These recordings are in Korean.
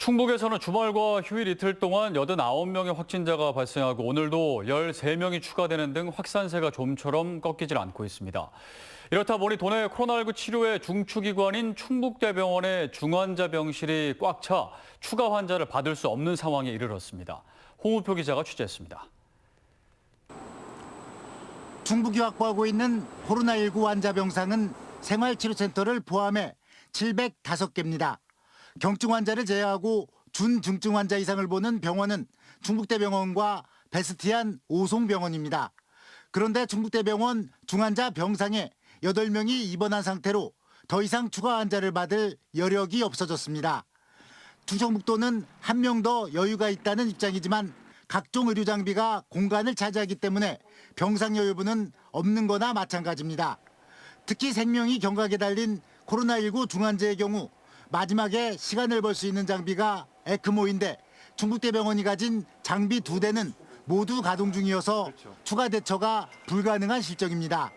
충북에서는 주말과 휴일 이틀 동안 89명의 확진자가 발생하고 오늘도 13명이 추가되는 등 확산세가 좀처럼 꺾이질 않고 있습니다. 이렇다 보니 도내 코로나19 치료의 중추기관인 충북대병원의 중환자 병실이 꽉 차 추가 환자를 받을 수 없는 상황에 이르렀습니다. 홍우표 기자가 취재했습니다. 충북이 확보하고 있는 코로나19 환자 병상은 생활치료센터를 포함해 705개입니다. 경증 환자를 제외하고 준중증 환자 이상을 보는 병원은 충북대병원과 베스티안 오송병원입니다. 그런데 충북대병원 중환자 병상에 8명이 입원한 상태로 더 이상 추가 환자를 받을 여력이 없어졌습니다. 충청북도는 한 명 더 여유가 있다는 입장이지만 각종 의료 장비가 공간을 차지하기 때문에 병상 여유분은 없는 거나 마찬가지입니다. 특히 생명이 경각에 달린 코로나19 중환자의 경우 마지막에 시간을 벌 수 있는 장비가 에크모인데 충북대병원이 가진 장비 2대는 모두 가동 중이어서 추가 대처가 불가능한 실정입니다.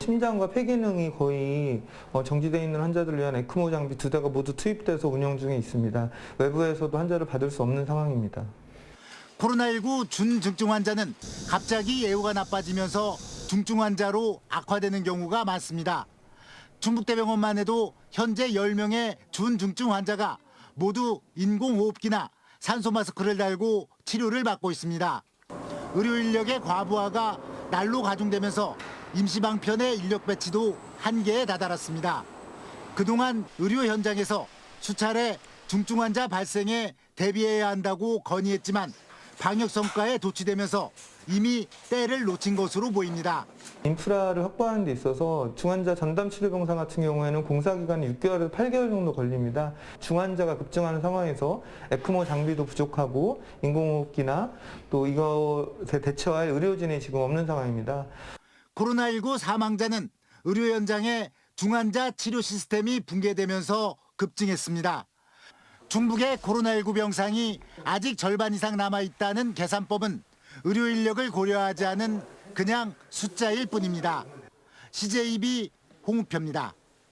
심장과 폐 기능이 거의 정지되어 있는 환자들을 위한 에크모 장비 2대가 모두 투입돼서 운영 중에 있습니다. 외부에서도 환자를 받을 수 없는 상황입니다. 코로나19 준중증 환자는 갑자기 예후가 나빠지면서 중증 환자로 악화되는 경우가 많습니다. 충북대병원만 해도 현재 10명의 준중증 환자가 모두 인공호흡기나 산소 마스크를 달고 치료를 받고 있습니다. 의료 인력의 과부하가 날로 가중되면서 임시방편의 인력 배치도 한계에 다다랐습니다. 그동안 의료 현장에서 수차례 중증 환자 발생에 대비해야 한다고 건의했지만 방역 성과에 도취되면서 이미 때를 놓친 것으로 보입니다. 인프라를 확보하는 데 있어서 중환자 전담 치료 병상 같은 경우에는 공사 기간이 6개월에서 8개월 정도 걸립니다. 중환자가 급증하는 상황에서 에크모 장비도 부족하고 인공호흡기나 또 이것에 대처할 의료진이 지금 없는 상황입니다. 코로나19 사망자는 의료 현장에 중환자 치료 시스템이 붕괴되면서 급증했습니다. 충북의 코로나19 병상이 아직 절반 이상 남아있다는 계산법은 의료 인력을 고려하지 않은 그냥 숫자일 뿐입니다. CJB 홍우표입니다.